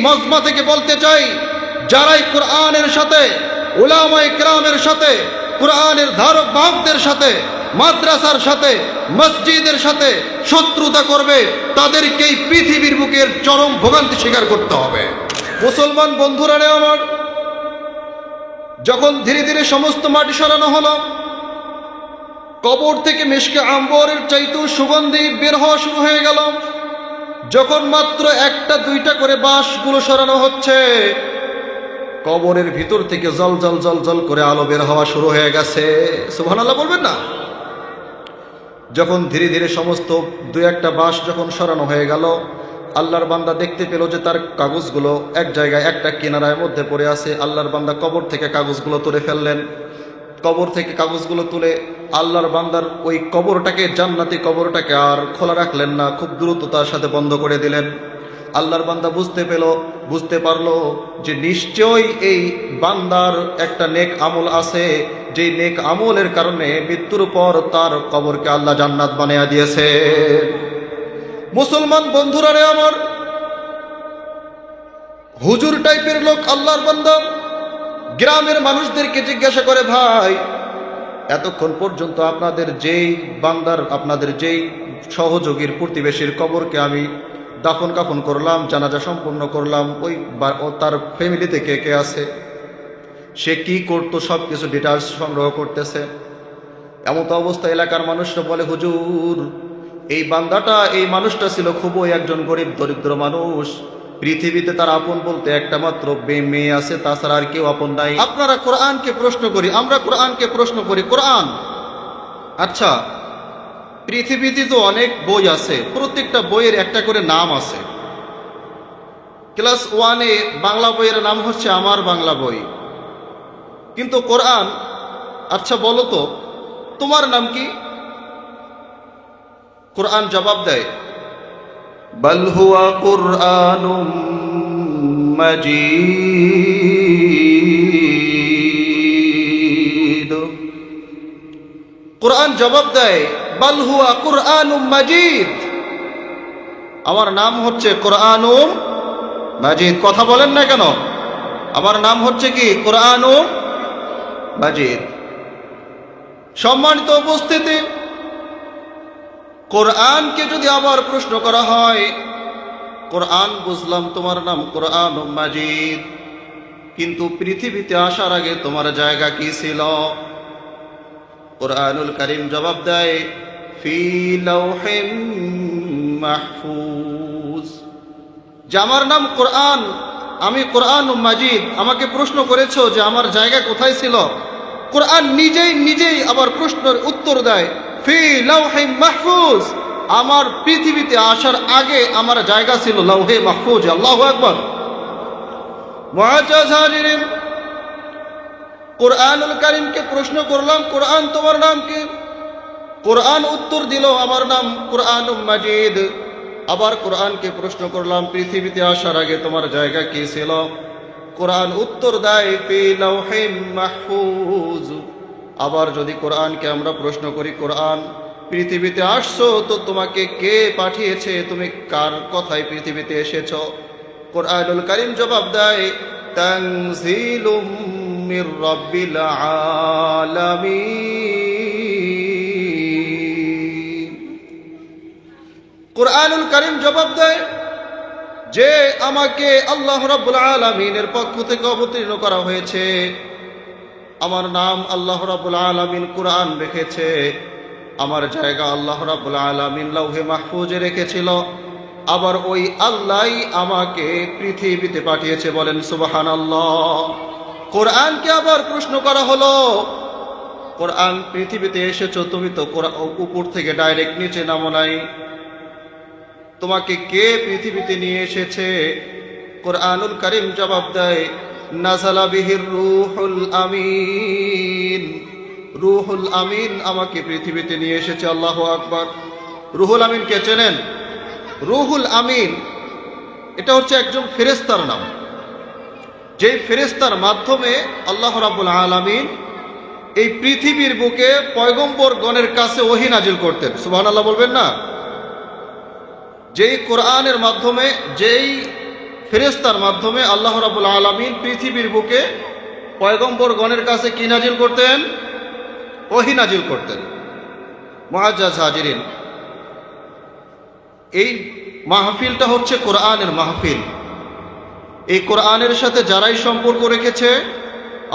মজমা থেকে বলতে চাই, যারাই কোরআনের সাথে, উলামায়ে কেরামের সাথে, কোরআনের ধারক বাহকদের সাথে, মাদ্রাসার সাথে, মসজিদের সাথে শত্রুতা করবে, তাদেরকেই পৃথিবীর বুকের চরম ভোগান্তি স্বীকার করতে হবে। মুসলমান বন্ধুরা রে আমার, যখন ধীরে ধীরে সমস্ত মাটি সরানো হলো, কবর থেকে মিশকে আম্বরের চাইতেও সুগন্ধি বের হওয়া শুরু হয়ে গেল। যখন মাত্র একটা দুইটা করে বাঁশগুলো সরানো হচ্ছে, কবরের ভিতর থেকে জল জল জল জল করে আলো বের হওয়া শুরু হয়ে গেছে। সুবহানাল্লাহ বলবেন না? যখন ধীরে ধীরে সমস্ত দুই একটা বাঁশ যখন সরানো হয়ে গেল, আল্লাহর বান্দা দেখতে পেল যে তার কাগজগুলো এক জায়গায় একটা কিনারায় মধ্যে পড়ে আছে। আল্লাহর বান্দা কবর থেকে কাগজগুলো তুলে ফেললেন। কবর থেকে কাগজগুলো তুলে আল্লাহর বান্দার ওই কবরটাকে, জান্নাতি কবরটাকে আর খোলা রাখলেন না, খুব দ্রুততার সাথে বন্ধ করে দিলেন। আল্লাহর বান্দা বুঝতে পারলো যে নিশ্চয়ই এই বান্দার একটা নেক আমল আছে, যে নেক আমলের কারণে মৃত্যুর পর তার কবরকে আল্লাহ জান্নাত বানিয়ে দিয়েছে। মুসলমান বন্ধুরা রে আমার, হুজুর টাইপের লোক আল্লাহর বান্দা গ্রামের মানুষদেরকে জিজ্ঞাসা করে, ভাই এতক্ষণ পর্যন্ত আপনাদের যেই সহযোগীর প্রতিবেশীর কবরকে আমি দাফন কাফন করলাম, জানাজা সম্পূর্ণ করলাম, তার ফ্যামিলিতে কে কে আছে, সে কি করতো, সব কিছু ডিটেইলস সংগ্রহ করতেছে। এমত অবস্থা এলাকার মানুষরা বলে, হুজুর এই মানুষটা ছিল খুবই একজন গরিব দরিদ্র মানুষ, পৃথিবীতে তার আপন বলতে একটা মাত্র মেয়ে আছে, তাছাড়া আর কেউ আপন নাই। আপনারা কোরআনকে প্রশ্ন করি, আমরা কোরআনকে প্রশ্ন করি, কোরআন আচ্ছা পৃথিবীতে তো অনেক বই আছে, প্রত্যেকটা বইয়ের একটা করে নাম আছে। ক্লাস 1-এ বাংলা বইয়ের নাম হচ্ছে আমার বাংলা বই, কিন্তু কোরআন, আচ্ছা বলো তো তোমার নাম কি? কোরআন জবাব দেয়, বাল হুয়া কুরআনুম মাজিদ। কোরআন জবাব দেয়, বাল হুয়া কুরআনুম মাজিদ, আমার নাম হচ্ছে কুরআনুম মাজিদ। কথা বলেন না কেন? আমার নাম হচ্ছে কি? কুরআনুম মাজিদ। সম্মানিত উপস্থিতি, কোরআনকে যদি আবার প্রশ্ন করা হয়, কোরআন বুঝলাম তোমার নাম কুরআনুম মাজিদ, কিন্তু পৃথিবীতে আসার আগে তোমার জায়গা কি ছিল? কুরআনুল কারীম জবাব দেয়, ফি লাওহিম মাহফুজ। যে আমার নাম কোরআন, আমি কুরআনুম মাজিদ, আমাকে প্রশ্ন করেছো যে আমার জায়গা কোথায় ছিল? কোরআন নিজেই আবার প্রশ্নের উত্তর দেয়, ফি লাওহিম মাহফুজ, আমার পৃথিবীতে আসার আগে আমার জায়গা ছিল লাওহে মাহফুজ। আল্লাহু আকবার। মুআজ্জাজ হাজিরিন, কোরআনুল কারীমকে প্রশ্ন করলাম, কোরআন তোমার নাম কি? কোরআন উত্তর দিল, আমার নাম কুরআনুম মাজিদ। আবার কোরআনকে প্রশ্ন করলাম, পৃথিবীতে আসার আগে তোমার জায়গা কি ছিল? কোরআন উত্তর দেয়, ফি লাওহিম মাহফুজ। আবার যদি কোরআনকে আমরা প্রশ্ন করি, কোরআন পৃথিবীতে আসছো তো তোমাকে কে পাঠিয়েছে, তুমি কার কথায় পৃথিবীতে এসেছো? কোরআনুল কারীম জবাব দেয়, তানজিলুম মির রাব্বিল আলামিন। কোরআনুল কারীম জবাব দেয় যে আমাকে আল্লাহ রাব্বুল আলামিনের পক্ষ থেকে অবতীর্ণ করা হয়েছে, আমার নাম আল্লাহ রাব্বুল আলামিন কুরআন রেখেছে, আমার জায়গা আল্লাহ রাব্বুল আলামিন লাওহে মাহফুজে রেখেছিল, আবার ওই আল্লাহই আমাকে পৃথিবীতে পাঠিয়েছে। বলেন সুবহানাল্লাহ। কোরআনকে আবার প্রশ্ন করা হলো, কোরআন পৃথিবীতে এসেছো তুমি তো উপর থেকে ডাইরেক্ট নিচে নামো নাই, তোমাকে কে পৃথিবীতে নিয়ে এসেছে? কোরআনুল কারীম জবাব দেয়, নাযালা বিহির রূহুল আমিন, রূহুল আমিন আমাকে পৃথিবীতে নিয়ে এসেছে। আল্লাহু আকবার। রূহুল আমিন কে চেনেন? রূহুল আমিন এটা হচ্ছে একজন ফেরেশতার নাম, যেই ফেরেশতার মাধ্যমে আল্লাহ রাব্বুল আলামিন এই পৃথিবীর বুকে পয়গম্বরগণের কাছে ওহী নাজিল করতেন। সুবহানাল্লাহ বলবেন না? যেই কোরআনের মাধ্যমে, যেই ফেরেশতার মাধ্যমে আল্লাহ রাব্বুল আলামিন পৃথিবীর বুকে পয়গম্বরগণের কাছে কি নাজিল করতেন? ওহী নাজিল করতেন। মুআজ্জাজ হাজিরিন, এই মাহফিলটা হচ্ছে কোরআনের মাহফিল। এই কোরআনের সাথে যারাই সম্পর্ক রেখেছে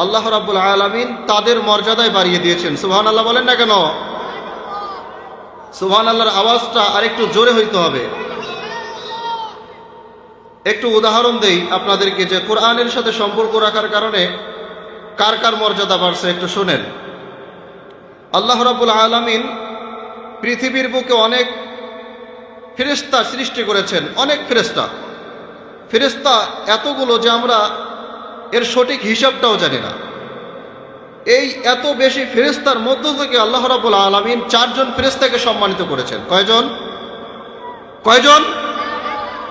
আল্লাহ রাব্বুল আলামিন তাদের মর্যাদায় বাড়িয়ে দিয়েছেন। সুবহানাল্লাহ বলেন না কেন? সুবহানাল্লাহর আওয়াজটা আরেকটু জোরে হইতে হবে। একটু উদাহরণ দেই আপনাদেরকে যে কোরআনের সাথে সম্পর্ক রাখার কারণে কার কার মর্যাদা বাড়ছে একটু শুনেন। আল্লাহ রাব্বুল আলামিন পৃথিবীর বুকে অনেক ফেরেশতা সৃষ্টি করেছেন, অনেক ফেরেশতা। ফেরেশতা এতগুলো যে আমরা এর সঠিক হিসাবটাও জানি না। এই এত বেশি ফেরেশতার মধ্য থেকে আল্লাহ রাব্বুল আলামিন 4 জন ফেরেশতাকে সম্মানিত করেছেন। কয়জন?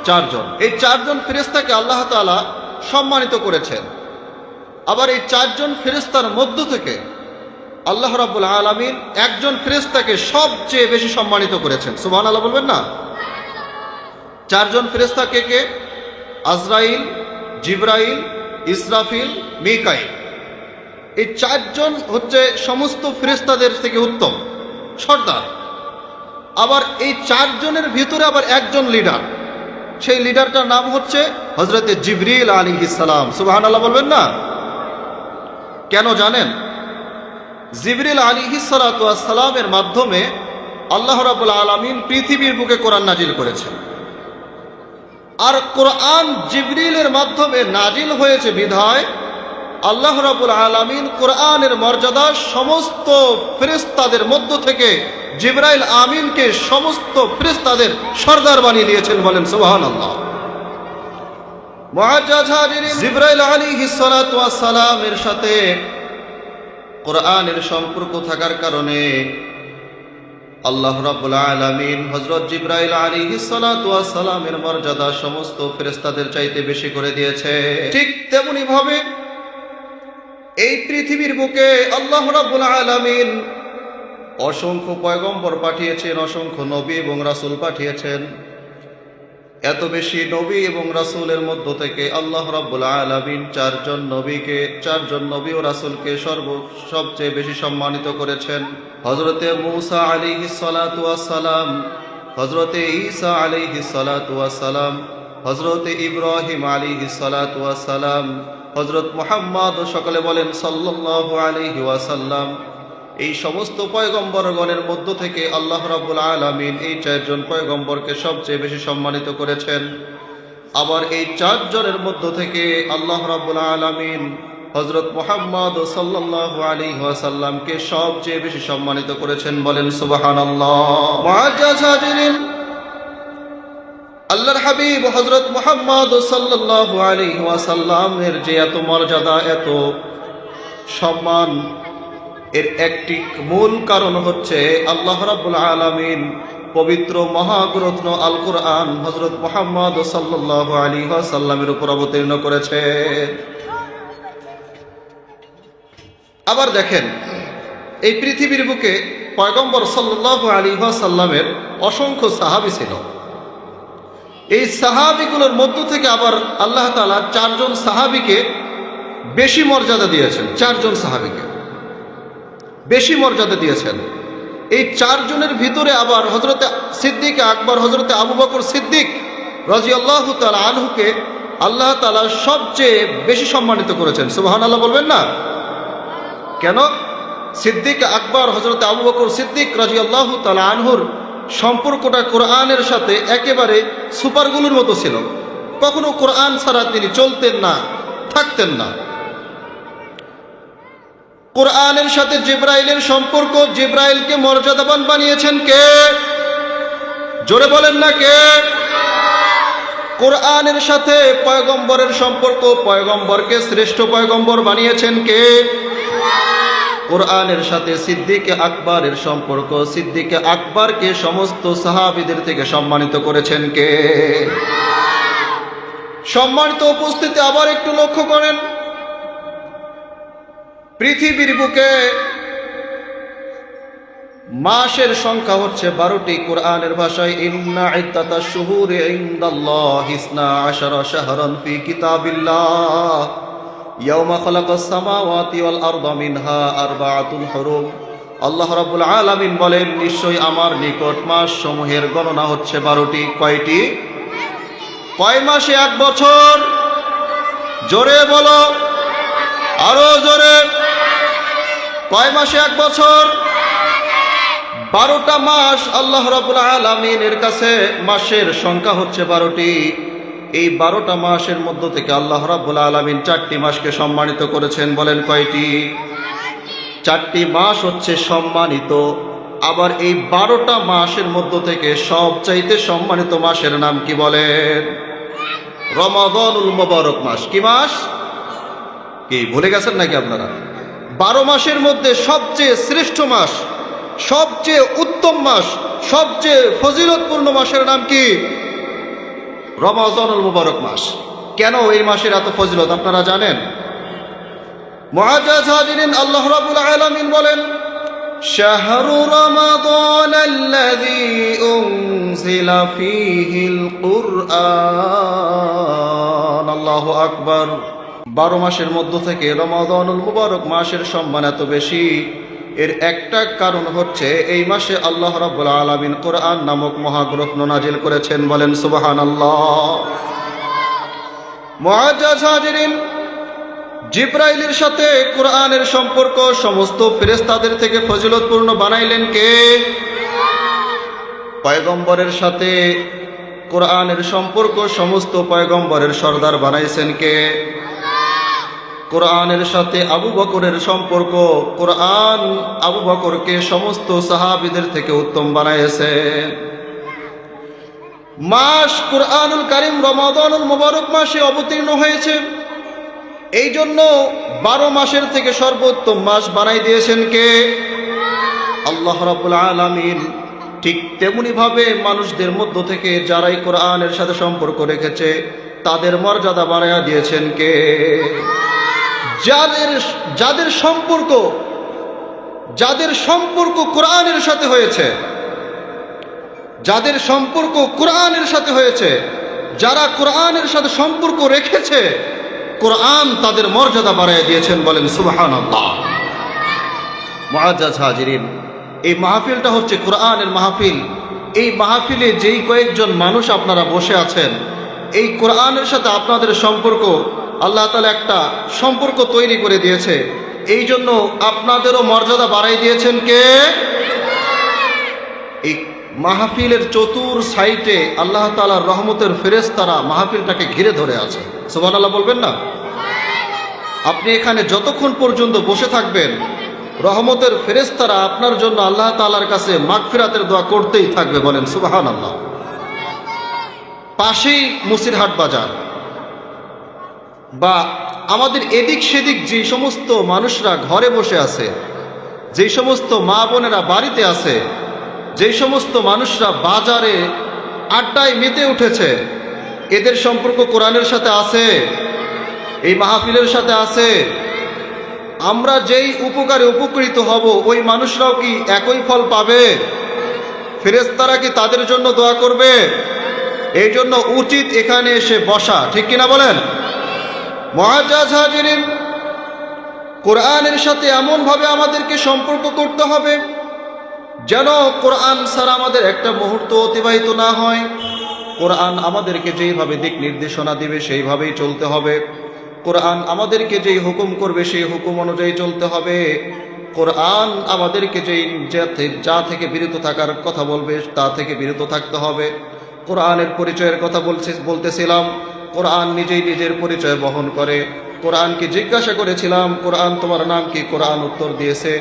4 জন। এই 4 জন ফেরেশতাকে আল্লাহ তাআলা সম্মানিত করেছেন। আবার এই 4 জন ফেরেশতার মধ্য থেকে আল্লাহ রাব্বুল আলামিন একজন ফেরেশতাকে সবচেয়ে বেশি সম্মানিত করেছেন। সুবহানাল্লাহ বলবেন না? 4 জন ফেরেশতা কে কে? আজরাইল, জিবরাইল, ইসরাফিল, মিকাইল। এই 4 জন হচ্ছে সমস্ত ফেরেশতাদের থেকে উত্তম, সর্দার। আবার এই 4 জনের ভিতরে আবার একজন লিডার। সেই লিডারটার নাম হচ্ছে হযরতে জিবরিল আলাইহিস সালাম। সুবহানাল্লাহ বলবেন না? কেন জানেন? জিবরিল আলাইহিস সালাতু ওয়াস সালামের মাধ্যমে আল্লাহ রাব্বুল আলামিন পৃথিবীর বুকে কোরআন নাজিল করেছেন। আর কোরআন জিবরিলের মাধ্যমে নাজিল হয়েছে বিধায় আল্লাহ রাব্বুল আলামিন কোরআনের মর্যাদা সমস্ত ফেরেশতাদের মধ্য থেকে জিবরাইল আমিনকে সমস্ত ফেরেশতাদের সর্দার বানিয়ে দিয়েছেন। বলেন সুবহানাল্লাহ। মুআজ্জাজ হাজিরিন, জিবরাইল আলাইহিস সালাতু ওয়াস সালামের সাথে কোরআনের সম্পর্ক থাকার কারণে আল্লাহ রাব্বুল আলামিন হযরত জিবরাইল আলাইহিস সালাতু ওয়াস সালামের মর্যাদা সমস্ত ফেরেশতাদের চাইতে বেশি করে দিয়েছে। ঠিক তেমনি ভাবে এই পৃথিবীর বুকে আল্লাহ রাব্বুল আলামিন অসংখ্য পয়গম্বর পাঠিয়েছেন, অসংখ্য নবী এবং রাসূল পাঠিয়েছেন। এত বেশি নবী এবং রাসূলের মধ্য থেকে আল্লাহ রাব্বুল আলামিন 4 জন নবী ও রাসূলকে সবচেয়ে বেশি সম্মানিত করেছেন। হযরতে মূসা আলাইহিস সালাতু ওয়াস সালাম, হযরতে ঈসা আলাইহিস সালাতু ওয়াস সালাম, হযরতে ইব্রাহিম আলাইহিস সালাতু ওয়াস সালাম, হযরত মুহাম্মদ, সকলে বলেন সাল্লাল্লাহু আলাইহি ওয়াসাল্লাম। এই সমস্ত পয়গম্বরগণের মধ্য থেকে আল্লাহ রাব্বুল আলামিন এই 4 জন পয়গম্বরকে সবচেয়ে বেশি সম্মানিত করেছেন। আবার এই 4 জনের মধ্য থেকে আল্লাহ রাব্বুল আলামিন হযরত মুহাম্মদ সাল্লাল্লাহু আলাইহি ওয়াসাল্লামকে সবচেয়ে বেশি সম্মানিত করেছেন। বলেন সুবহানাল্লাহ। মুআজ্জাজ হাজিরিন, আল্লাহর হাবিব হযরত মুহাম্মদ সাল্লাল্লাহু আলাইহি ওয়াসাল্লামের যে এত মর্যাদা, এত সম্মান, এর একটি মূল কারণ হচ্ছে আল্লাহ রাব্বুল আলামিন পবিত্র মহাগ্রন্থ আল কোরআন হযরত মুহাম্মদ সাল্লাল্লাহু আলাইহি ওয়াসাল্লামের উপর অবতীর্ণ করেছে। আবার দেখেন, এই পৃথিবীর বুকে পয়গম্বর সাল্লাল্লাহু আলাইহি ওয়াসাল্লামের অসংখ্য সাহাবী ছিল। এই সাহাবীগুলোর মধ্য থেকে আবার আল্লাহ তাআলা 4 জন সাহাবীকে বেশি মর্যাদা দিয়েছেন। 4 জন সাহাবীকে বেশি মর্যাদা দিয়েছেন। এই 4 জনের ভিতরে আবার হযরতে সিদ্দিক আকবর, হযরতে আবু বকর সিদ্দিক রাদিয়াল্লাহু তাআলা আনহুকে আল্লাহ তাআলা সবচেয়ে বেশি সম্মানিত করেছেন। সুবহানাল্লাহ বলবেন না? কেন? সিদ্দিক আকবর হযরতে আবু বকর সিদ্দিক রাদিয়াল্লাহু তাআলা আনহুর সম্পর্কটা কোরআনের সাথে একেবারে সুপারগুলোর মতো ছিল। কখনো কোরআন ছাড়া তিনি চলতেন না, থাকতেন না। কোরআনের সাথে জিবরাইলের সম্পর্ক, জিবরাইলকে মর্যাদাবান বানিয়েছেন কে? জোরে বলেন না কে? কোরআনের সাথে পয়গম্বরের সম্পর্ক, পয়গম্বরকে শ্রেষ্ঠ পয়গম্বর বানিয়েছেন কে? কোরআনের সাথে সিদ্দিকে আকবরের সম্পর্ক, সিদ্দিকে আকবরকে সমস্ত সাহাবীদের থেকে সম্মানিত করেছেন কে? সম্মানিত উপস্থিতি, আবার একটু লক্ষ্য করেন, পৃথিবীর বুকে মাসের সংখ্যা হচ্ছে 12টি। কোরআনের ভাষায় ইন্না ইদ্দাতাশ শুহুরি ইনদাল্লাহি 12 শাহরান ফি কিতাবিল্লাহ ইয়াওমা খালাকাস সামাওয়াতি ওয়াল আরদা মিনহা আরবাআতুন হুরুম। আল্লাহ রাব্বুল আলামিন বলেন, নিশ্চয়ই আমার নিকট মাস সমূহের গণনা হচ্ছে 12টি। কয়টি? কয় মাসে এক বছর? জোরে বলো, আরো জোরে। কয় মাসে এক বছর? 12টা মাস। আল্লাহ রাব্বুল আলামিনের কাছে মাসের সংখ্যা হচ্ছে 12টি। এই 12টা মাসের মধ্য থেকে আল্লাহ রাব্বুল আলামিন 4টি মাসকে সম্মানিত করেছেন। বলেন কয়টি? 4টি মাস হচ্ছে সম্মানিত। আবার এই 12টা মাসের মধ্য থেকে সবচাইতে সম্মানিত মাসের নাম কি বলেন? রমাদানুল মুবারক মাস। কি মাস? কি ভুলে গেছেন নাকি আপনারা? 12 মাসের মধ্যে সবচেয়ে শ্রেষ্ঠ মাস, সবচেয়ে উত্তম মাস, সবচেয়ে ফজিলতপূর্ণ মাসের নাম কি? রমাদানুল মুবারক মাস। কেন এই মাসের এত ফজিলত আপনারা জানেন? মুআজ্জাজ হাজিরিন, আল্লাহ রাব্বুল আলামিন বলেন, শাহরু রমাদানাল্লাযী উনজিলা ফীহিল কুরআন। আল্লাহু আকবার। 12 মাসের মধ্য থেকে রমাদানুল মুবারক মাসের সম্মান এত বেশি, এর একটা কারণ হচ্ছে এই মাসে আল্লাহ রাব্বুল আলামিন কোরআন নামক মহাগ্রন্থ নাজিল করেছেন। বলেন সুবহানাল্লাহ। মুআজ্জাজ হাজিরিন, জিবরাইলের সাথে কোরআনের সম্পর্ক সমস্ত ফেরেশতাদের থেকে ফজিলতপূর্ণ বানাইলেন কে? পয়গম্বরের সাথে কোরআনের সম্পর্ক সমস্ত পয়গম্বরের সর্দার বানাইছেন কে? কোরআনের সাথে আবু বকরের সম্পর্ক, কোরআন আবু বকরকে সমস্ত সাহাবীদের থেকে উত্তম বানাইছেন। মাস কুরআনুল কারীম রমাদানুল মুবারক মাসে অবতীর্ণ হয়েছে। এই জন্য 12 মাসের থেকে সর্বোত্তম মাস বানাই দিয়েছেন কে? আল্লাহ রাব্বুল আলামিন। ঠিক তেমনি ভাবে মানুষদের মধ্য থেকে যারাই কোরআনের সাথে সম্পর্ক রেখেছে তাদের মর্যাদা বাড়াইয়া দিয়েছেন কে? যাদের সম্পর্ক কোরআনের সাথে হয়েছে, যাদের সম্পর্ক কোরআনের সাথে হয়েছে, যারা কোরআনের সাথে সম্পর্ক রেখেছে, কোরআন তাদের মর্যাদা বাড়াইয়া দিয়েছেন। বলেন সুবহানাল্লাহ। মুআজ্জাজ হাজিরিন, এই মাহফিলটা হচ্ছে কোরআনের মাহফিল। এই মাহফিলে যেই কয়েকজন মানুষ আপনারা বসে আছেন, এই কোরআনের সাথে আপনাদের সম্পর্ক, আল্লাহ তাআলা একটা সম্পর্ক তৈরি করে দিয়েছে। এই জন্য আপনাদেরও মর্যাদা বাড়াই দিয়েছেন কে? এই মাহফিলের চতুর সাইটে আল্লাহ তাআলার রহমতের ফেরেশতারা মাহফিলটাকে ঘিরে ধরে আছে। সুবহানাল্লাহ বলবেন না? আপনি এখানে যতক্ষণ পর্যন্ত বসে থাকবেন, রহমতের ফেরেশতারা আপনার জন্য আল্লাহ তাআলার কাছে মাগফিরাতের দোয়া করতেই থাকবে। বলেন সুবহানাল্লাহ। পাশেই মুসিরহাট বাজার বা আমাদের এদিক সেদিক যে সমস্ত মানুষরা ঘরে বসে আছে, যে সমস্ত মা বোনেরা বাড়িতে আছে, যে সমস্ত মানুষরা বাজারে আড্ডায় মেতে উঠেছে, এদের সম্পর্ক কোরআনের সাথে আছে, এই মাহফিলের সাথে আছে। আমরা যেই উপকারে উপকৃত হব, ওই মানুষরাও কি একই ফল পাবে? ফেরেশতারা কি তাদের জন্য দোয়া করবে? এই জন্য উচিত এখানে এসে বসা। ঠিক কিনা বলেন? মুআজ্জাজ হাজিরিন, কোরআনের সাথে এমনভাবে আমাদেরকে সম্পর্ক করতে হবে যেন কোরআন ছাড়া আমাদের একটা মুহূর্ত অতিবাহিত না হয়। কোরআন আমাদেরকে যেইভাবে দিক নির্দেশনা দিবে সেইভাবেই চলতে হবে। কোরআন আমাদেরকে যেই হুকুম করবে সেই হুকুম অনুযায়ী চলতে হবে। কোরআন আমাদেরকে যা থেকে বিরত থাকার কথা বলবে তা থেকে বিরত থাকতে হবে। কোরআনের পরিচয়ের কথা বলতেছিলাম। কোরআন নিজেই নিজের পরিচয় বহন করে। কোরআনকে জিজ্ঞাসা করেছিলাম, কোরআন তোমার নাম কি? কোরআন উত্তর দিয়েছে।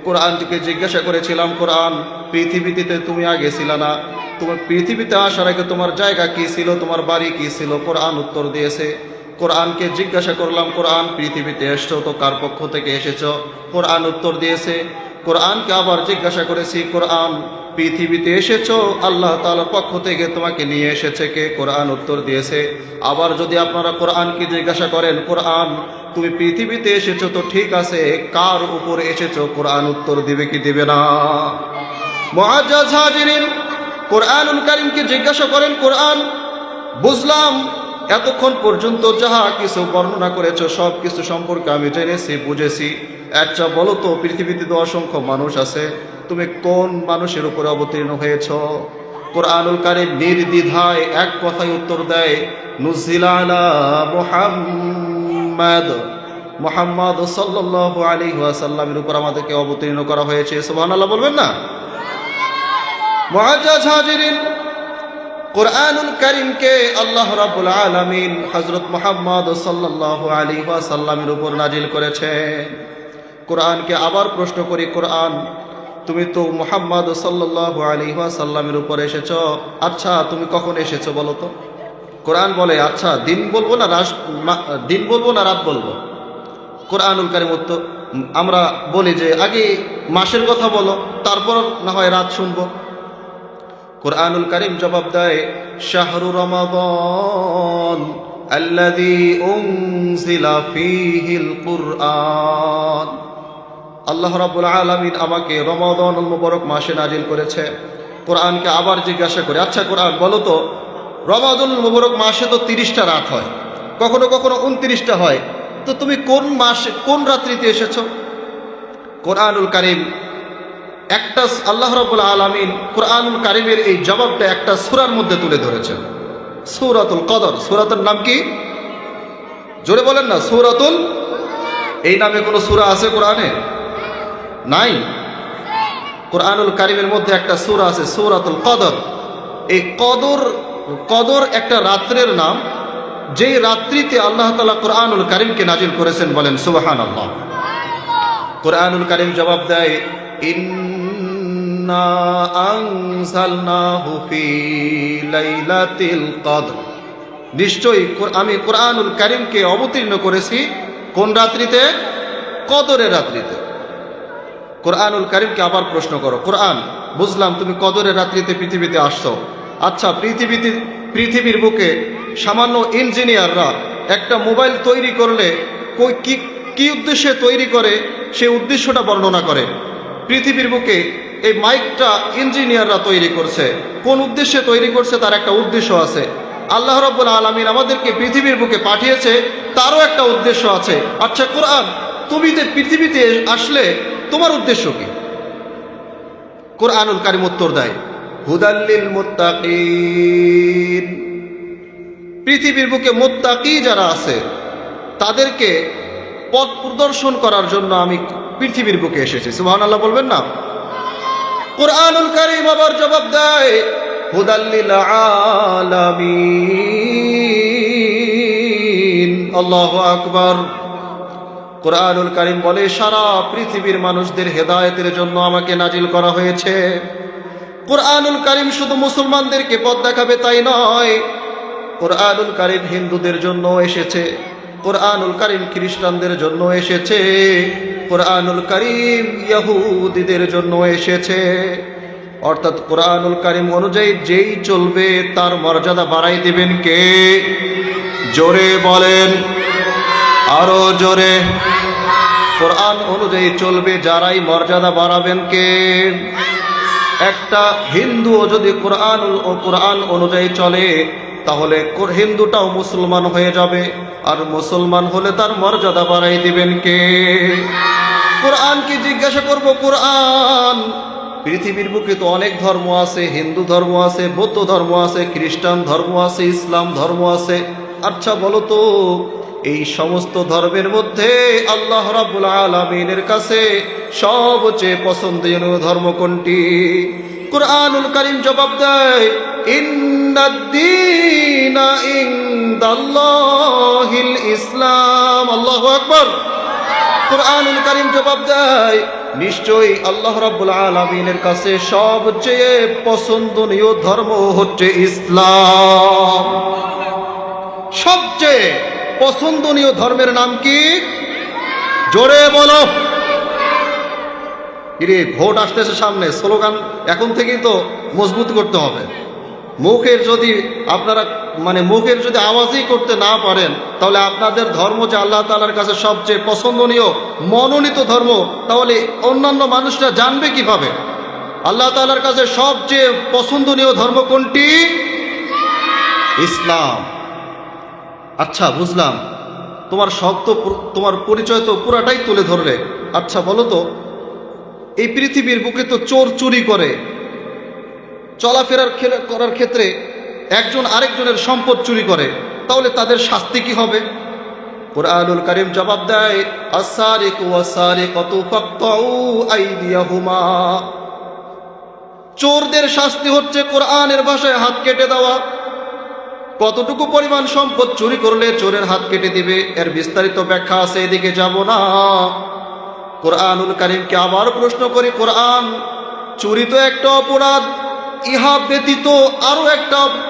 কোরআনকে জিজ্ঞাসা করেছিলাম, কোরআন পৃথিবীতে তুমি আগে ছিল না, তোমার পৃথিবীতে আসার আগে তোমার জায়গা কি ছিল, তোমার বাড়ি কি ছিল? কোরআন উত্তর দিয়েছে। কোরআনকে জিজ্ঞাসা করলাম, কোরআন পৃথিবীতে এসছো তো কার পক্ষ থেকে এসেছো? কোরআন উত্তর দিয়েছে। কোরআনকে আবার জিজ্ঞাসা করেছি, কোরআন পৃথিবীতে এসেছো আল্লাহ তাআলার পক্ষ থেকে তোমাকে নিয়ে এসেছে কে? কোরআন উত্তর দিয়েছে। আবার যদি আপনারা কোরআনকে জিজ্ঞাসা করেন, কোরআন তুমি পৃথিবীতে এসেছো তো ঠিক আছে, কার উপর এসেছো? কোরআন উত্তর দিবে কি দিবে না? মুআজ্জাজ হাজিরিন, কোরআনুল কারীমকে জিজ্ঞাসা করেন, কোরআন বুঝলাম, এতক্ষণ পর্যন্ত যাহা কিছু বর্ণনা করেছো সব কিছু সম্পর্কে আমি জেনেছি, বুঝেছি। আচ্ছা বলো তো, পৃথিবীতে তো অসংখ্য মানুষ আছে, তুমি কোন মানুষের উপরে অবতীর্ণ হয়েছ? কোরআনুল কারীম নির্দ্বিধায় এক কথায় উত্তর দেয়, নুজিলা আলা মুহাম্মাদ, মুহাম্মদ সাল্লাল্লাহু আলাইহি ওয়াসাল্লামের উপর আমাদেরকে অবতীর্ণ করা হয়েছে। সুবহানাল্লাহ বলবেন না? মুআজ্জাজ হাজিরিন, কোরআনুল কারীমকে আল্লাহ রাব্বুল আলামিন হযরত মুহাম্মদ সাল্লাল্লাহু আলাইহি ওয়াসাল্লামের উপর নাজিল করেছেন। কোরআনকে আবার প্রশ্ন করি, কোরআন তুমি তো মুহাম্মদ সাল্লাল্লাহু আলাইহি ওয়াসাল্লামের উপর এসেছো, আচ্ছা তুমি কখন এসেছো বলো তো? কোরআন বলে, আচ্ছা দিন বলবো না রাত বলবো? কোরআনুল কারীম উত্তর, আমরা বলি যে আগে মাসের কথা বলো, তারপর না হয় রাত শুনবো। কোরআনুল কারীম জবাব দেয়, শাহরু রমাদান আল্লাযী উনজিলা ফীহিল কুরআন, আল্লাহ রাব্বুল আলামিন আমাকে রমাদানুল মুবারক মাসে নাজিল করেছে। কোরআনকে আবার জিজ্ঞাসা করে, আচ্ছা কোরআন বলো তো, রমাদানুল মুবারক মাসে তো 30টা রাত হয়, কখনো কখনো 29টা হয়, তো তুমি কোন মাসে কোন রাত্রিতে এসেছো? কোরআনুল কারীম একটা, আল্লাহ রাব্বুল আলামিন কোরআনুল কারীমের এই জবাবটা একটা সূরার মধ্যে তুলে ধরেছেন, সূরাতুল কদর। সূরাটার নাম কি? জোরে বলেন না, সূরাতুল। এই নামে কোনো সূরা আছে কোরআনে? নাই। কোরআনুল কারীমের মধ্যে একটা সূরা আছে, সূরাতুল কদর। এই কদর একটা রাত্রের নাম, যেই রাত্রিতে আল্লাহ তাআলা কোরআনুল কারীমকে নাজিল করেছেন। বলেন সুবহানাল্লাহ। কোরআনুল কারীম জবাব দেয়, ইন্না আনজালনাহু ফি লাইলাতিল কদর, নিশ্চয়ই আমি কোরআনুল কারীমকে অবতীর্ণ করেছি কোন রাত্রিতে? কদরের রাত্রিতে। কোরআনুল কারীমকে আবার প্রশ্ন করো, কোরআন বুঝলাম তুমি কদরের রাত্রিতে পৃথিবীতে আসছো, আচ্ছা পৃথিবীর বুকে সামান্য ইঞ্জিনিয়াররা একটা মোবাইল তৈরি করলে কি উদ্দেশ্যে তৈরি করে সেই উদ্দেশ্যটা বর্ণনা করে। পৃথিবীর বুকে এই মাইকটা ইঞ্জিনিয়াররা তৈরি করছে, কোন উদ্দেশ্যে তৈরি করছে তার একটা উদ্দেশ্য আছে। আল্লাহ রাব্বুল আলামিন আমাদেরকে পৃথিবীর বুকে পাঠিয়েছে, তারও একটা উদ্দেশ্য আছে। আচ্ছা কোরআন, তুমি যে পৃথিবীতে আসলে তোমার উদ্দেশ্য কি? কোরআনুল কারীম উত্তর দেয়, হুদাল্লিল মুত্তাকিন, পৃথিবীর বুকে মুত্তাকি যারা আছে তাদেরকে পথ প্রদর্শন করার জন্য আমি পৃথিবীর বুকে এসেছি। সুবহানাল্লাহ বলবেন না? কোরআনুল কারীম আবার জবাব দেয়, হুদাল্লিল আলামিন। আল্লাহু আকবার। কোরআনুল কারীম বলে, সারা পৃথিবীর মানুষদের হেদায়েতের জন্য আমাকে নাজিল করা হয়েছে। কোরআনুল কারীম শুধু মুসলমানদেরকে পথ দেখাবে তাই নয়, কোরআনুল কারীম হিন্দুদের জন্য এসেছে, কোরআনুল কারীম খ্রিস্টানদের জন্য এসেছে, কোরআনুল কারীম ইহুদিদের জন্য এসেছে। অর্থাৎ কোরআনুল কারীম অনুযায়ী যেই চলবে তার মর্যাদা বাড়াই দিবেন কে? জোরে বলেন, আরো জোরে। কোরআন অনুযায়ী চলবে যারাই মর্যাদা বাড়াবেন কে? একটা হিন্দুও যদি কোরআন অনুযায়ী চলে তাহলে হিন্দুটাও মুসলমান হয়ে যাবে, আর মুসলমান হলে তার মর্যাদা বাড়াই দিবেন কে? কোরআনকে জিজ্ঞাসা করব, কোরআন পৃথিবীর বুকে তো অনেক ধর্ম আছে, হিন্দু ধর্ম আছে, বৌদ্ধ ধর্ম আছে, খ্রিস্টান ধর্ম আছে, ইসলাম ধর্ম আছে, আচ্ছা বলো তো এই সমস্ত ধর্মের মধ্যে আল্লাহ রাব্বুল আলামিনের কাছে সবচেয়ে পছন্দনীয় ধর্ম কোনটি? কোরআনুল কারীম জবাব দেয়, ইন্নাদ-দীনা ইনদাল্লাহিল ইসলাম। আল্লাহু আকবার। কোরআনুল কারীম জবাব দেয়, নিশ্চয়ই আল্লাহ রাব্বুল আলামিনের কাছে সবচেয়ে পছন্দনীয় ধর্ম হচ্ছে ইসলাম। সবচেয়ে পছন্দনীয় ধর্মের নাম কি? জোরে বলো। কিরে, ভোট আসতেছে সামনে, স্লোগান এখন থেকেই তো মজবুত করতে হবে। মুখের যদি আওয়াজই করতে না পারেন তাহলে আপনাদের ধর্ম যে আল্লাহ তাআলার কাছে সবচেয়ে পছন্দনীয় মনোনীত ধর্ম, তাহলে অন্যান্য মানুষরা জানবে কিভাবে? আল্লাহ তাআলার কাছে সবচেয়ে পছন্দনীয় ধর্ম কোনটি? ইসলাম। আচ্ছা, বুঝলাম, তোমার সব তো, তোমার পরিচয় তো পুরাটাই তুলে ধরলে। আচ্ছা বলো তো, এই পৃথিবীর বুকে তো চোর চুরি করে, চলাফেরার করার ক্ষেত্রে একজন আরেকজনের সম্পদ চুরি করে, তাহলে তাদের শাস্তি কি হবে? কুরআনুল কারীম জবাব দেয়, আস-সারিকু ওয়াস-সারিকাতু ফাকতাউ আইদিয়াহুমা। চোরদের শাস্তি হচ্ছে কোরআনের ভাষায় হাত কেটে দেওয়া। কতটুকু পরিমাণ সম্পদ চুরি করলে চোরের হাত কেটে দিবে, এর বিস্তারিত ব্যাখ্যা আছে, এদিকে যাব না। কোরআনুল কারীমকে আবার প্রশ্ন করি, কোরআন, চুরি তো একটা অপরাধ, ইহা ব্যতীত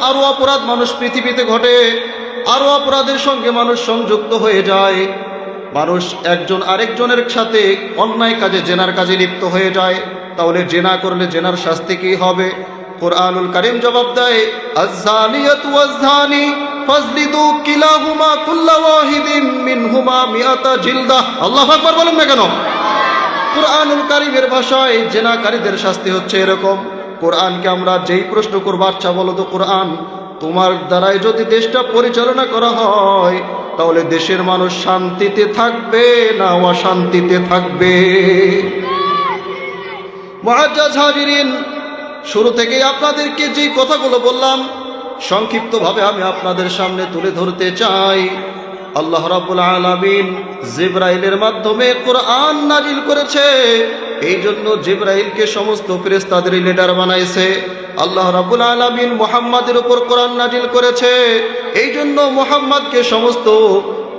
আরো অপরাধ মানুষ পৃথিবীতে ঘটে, আরো অপরাধের সঙ্গে মানুষ সংযুক্ত হয়ে যায়, মানুষ একজন আরেকজনের সাথে অন্যায় কাজে, জেনার কাজে লিপ্ত হয়ে যায়, তাহলে জেনা করলে জেনার শাস্তি কি হবে? কুরআনুল কারীম জবাব দেয়, আয-যানিয়াতু ওয়াজ-যানি ফাজলিদু কিলাহুমা কুল্লা ওয়াহিদিন মিনহুমা মিআতা জিলদাহ। আল্লাহু আকবার বলেন না কেন? কুরআনুল কারীমের ভাষায় জেনাকারীদের শাস্তি হচ্ছে এরকম। কোরআনকে আমরা যেই প্রশ্ন করব, আচ্ছা বলো তো কোরআন, তোমার দ্বারাই যদি দেশটা পরিচালনা করা হয়, তাহলে দেশের মানুষ শান্তিতে থাকবে না অশান্তিতে থাকবে? মুআজ্জাজ হাজিরিন, শুরু থেকেই আপনাদেরকে যে কথাগুলো বললাম সংক্ষিপ্তভাবে আমি আপনাদের সামনে তুলে ধরতে চাই। আল্লাহ রাব্বুল আলামিন জিবরাইলের মাধ্যমে কোরআন নাজিল করেছে, এই জন্য জিবরাইলকে সমস্ত ফেরেশতাদের লিডার বানাইছে। আল্লাহ রাব্বুল আলামিন মুহাম্মাদের উপর কোরআন নাজিল করেছে, এই জন্য মুহাম্মাদকে সমস্ত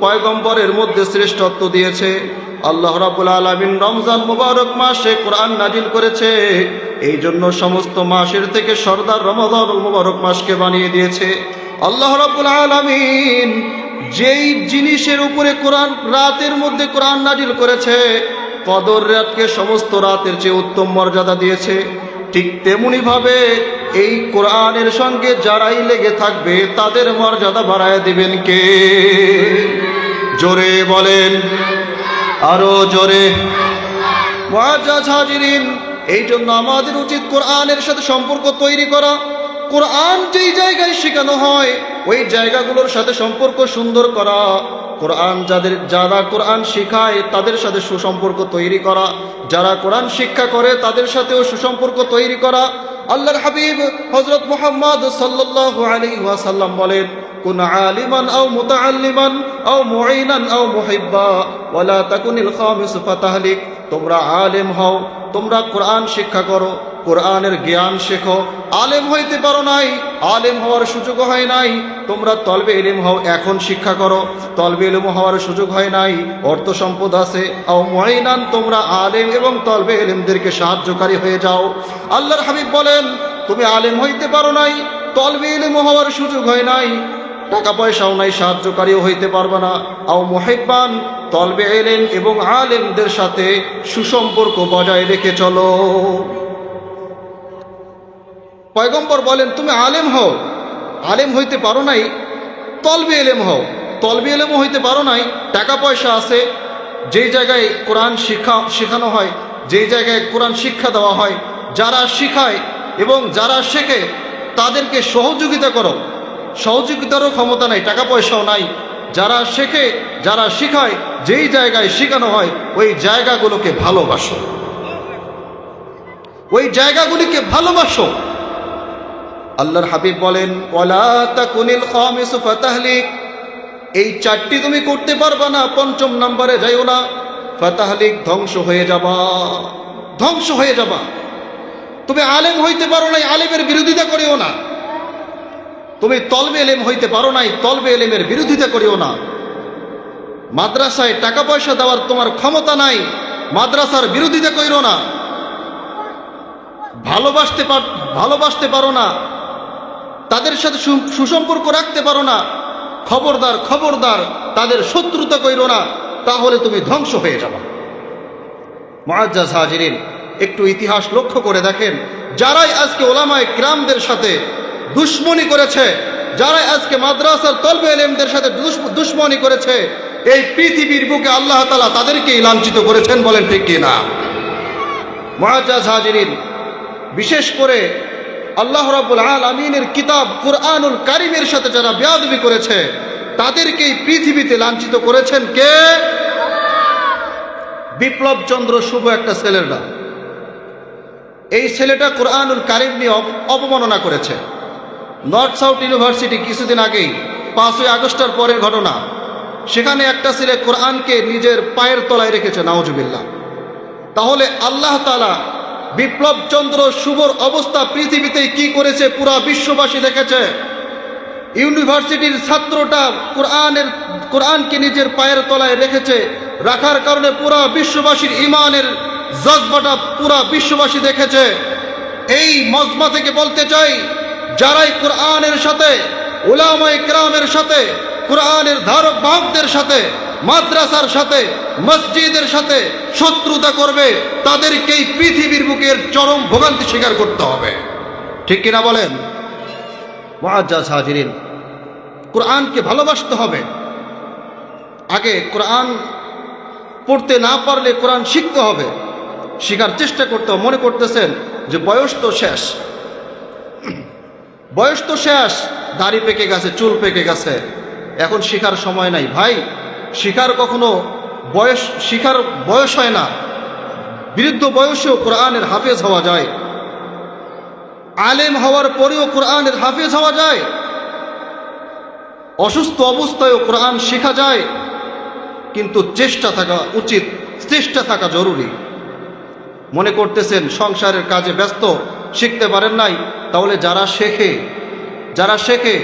পয়গম্বরের মধ্যে শ্রেষ্ঠত্ব দিয়েছে। আল্লাহ রাব্বুল আলামিন রমজান মুবারক মাসে কোরআন নাজিল করেছে, এই জন্য সমস্ত মাসের থেকে সরদার রমাদানুল মুবারক মাসকে বানিয়ে দিয়েছে। আল্লাহ রাব্বুল আলামিন যেই জিনিসের উপরে কোরআন, রাতের মধ্যে কোরআন নাজিল করেছে, কদর রাতকে সমস্ত রাতের চেয়ে উত্তম মর্যাদা দিয়েছে। ঠিক তেমনি ভাবে এই কোরআনের সঙ্গে যারাই লেগে থাকবে তাদের মর্যাদা বাড়ায় দিবেন কে? জোরে বলেন, আরো জোরে। মুআজ্জাজ হাজিরিন, এই জন্য আমাদের উচিত কোরআনের সাথে সম্পর্ক তৈরি করা। কোরআন যেই জায়গায় শেখানো হয় ওই জায়গাগুলোর সাথে সম্পর্ক সুন্দর করা। কোরআন যারা কোরআন শিখায় তাদের সাথে সুসম্পর্ক তৈরি করা, যারা কোরআন শিক্ষা করে তাদের সাথেও সুসম্পর্ক তৈরি করা। আল্লাহর হাবিব হযরত মুহাম্মদ সাল্লাল্লাহু আলাইহি ওয়াসাল্লাম বলেন, কুন আলিমান আও মুতাআল্লিমান আও মুঈনান আও মুহিব্বা ওয়ালা তাকুনিল খামিস ফাতাহলিক। তোমরা আলেম হও, তোমরা কোরআন শিক্ষা করো, কোরআনের জ্ঞান শেখো। আলেম হইতে পারো নাই, আলেম হওয়ার সুযোগ হয় নাই, তোমরা তলবে ইলম হও, এখন শিক্ষা করো। তলবে ইলম হওয়ার সুযোগ হয় নাই, অর্থ সম্পদ আছে, আও মুঈনান, তোমরা আলেম এবং তলবে ইলমদেরকে সাহায্যকারী হয়ে যাও। আল্লাহর হাবিব বলেন, তুমি আলেম হইতে পারো নাই, তলবে ইলম হওয়ার সুযোগ হয় নাই, টাকা পয়সাও নাই, সাহায্যকারীও হইতে পারবে না। আও মুহিব্বান, তলবে ইলম এবং আলেমদের সাথে সুসম্পর্ক বজায় রেখে চলো। পয়গম্বর বলেন, তুমি আলেম হও, আলেম হইতে পারো নাই, তলবে ইলম হও, তলবে ইলমও হইতে পারো নাই, টাকা পয়সা আছে, যেই জায়গায় কোরআন শেখানো হয়, যেই জায়গায় কোরআন শিক্ষা দেওয়া হয়, যারা শিখায় এবং যারা শেখে তাদেরকে সহযোগিতা করো। সহযোগিতারও ক্ষমতা নাই, টাকা পয়সাও নাই, যারা শেখে, যারা শিখায়, যেই জায়গায় শেখানো হয় ওই জায়গাগুলোকে ভালোবাসো, ওই জায়গাগুলিকে ভালোবাসো। আল্লাহর হাবিব বলেন, ওয়ালা তাকুনিল খামিসু ফাতাহলিক। এই চারটি তুমি করতে পারবা না, পঞ্চম নম্বরে যাইও না, ফাতাহলিক, ধ্বংস হয়ে যাবা, ধ্বংস হয়ে যাবা। তুমি আলেম হইতে পারো নাই, আলেমের বিরোধিতা করিও না। তুমি তলবে ইলম হইতে পারো নাই, তলবে ইলমের বিরোধিতা করিও না। মাদ্রাসায় টাকা পয়সা দেওয়ার তোমার ক্ষমতা নাই, মাদ্রাসার বিরোধিতা করিও না। ভালোবাসতে পারো না, তাদের সাথে সুসম্পর্ক রাখতে পারো না, খবরদার খবরদার তাদের শত্রুতা কইরো না, তাহলে তুমি ধ্বংস হয়ে যাবে। মুআজ্জাজ হাজিরিন, একটু ইতিহাস লক্ষ্য করে দেখেন, যারাই আজকে ওলামায়ে কিরামদের সাথে দুশমনি করেছে, যারাই আজকে মাদ্রাসার তলবে ইলমদের সাথে দুশমনি করেছে, এই পৃথিবীর বুকে আল্লাহ তাআলা তাদেরকেই লাঞ্ছিত করেছেন, বলেন ঠিক কি না? মুআজ্জাজ হাজিরিন, বিশেষ করে আল্লাহ রাব্বুল আলামিনের কিতাব কুরআনুল কারীমের সাথে যারা বেয়াদবি করেছে তাদেরকেই পৃথিবীতে লাঞ্ছিত করেছেন কে? বিপ্লব চন্দ্র শুভ একটা ছেলের নাম। এই ছেলেটা কুরআনুল কারীম নিয়ে অবমাননা করেছে। নর্থ সাউথ ইউনিভার্সিটি কিছুদিন আগেই 5ই আগস্টের পরের ঘটনা, সেখানে একটা ছেলে কোরআনকে নিজের পায়ের তলায় রেখেছে, নাউজুবিল্লাহ। তাহলে আল্লাহ তাআলা বিপ্লব চন্দ্র শুভর অবস্থা পৃথিবীতে কি করেছে পুরা বিশ্ববাসী দেখেছে। ইউনিভার্সিটির ছাত্রটা কোরআনকে নিজের পায়ের তলায় রেখেছে, রাখার কারণে পুরা বিশ্ববাসীর ঈমানের জজবাটা পুরা বিশ্ববাসী দেখেছে। এই মজমা থেকে বলতে চাই, যারাই কোরআনের সাথে, উলামায়ে কেরামের সাথে, কোরআনের ধারক বাহকদের সাথে, মাদ্রাসার সাথে, মসজিদের সাথে শত্রুতা করবে, তাদেরকেই পৃথিবীর বুকের চরম ভোগান্তি স্বীকার করতে হবে। ঠিক কিনা বলেন? মুআজ্জাজ হাজিরিন, কোরআনকে ভালোবাসতে হবে। আগে কোরআন পড়তে না পারলে কোরআন শিখতে হবে, শেখার চেষ্টা করতে হবে। মনে করতেছেন যে বয়স তো শেষ, বয়স তো শেষ, দাড়ি পেকে গেছে, চুল পেকে গেছে, এখন শেখার সময় নাই। ভাই, শিখার কখনো শিখার বয়স হয় না। বৃদ্ধ বয়সেও কোরআনের হাফেজ হওয়া যায়, আলেম হওয়ার পরেও কোরআনের হাফেজ হওয়া যায়, অসুস্থ অবস্থায়ও কোরআন শেখা যায়। কিন্তু চেষ্টা থাকা উচিত, চেষ্টা থাকা জরুরি। মনে করতেছেন সংসারের কাজে ব্যস্ত, শিখতে পারেন নাই, তাহলে যারা শেখে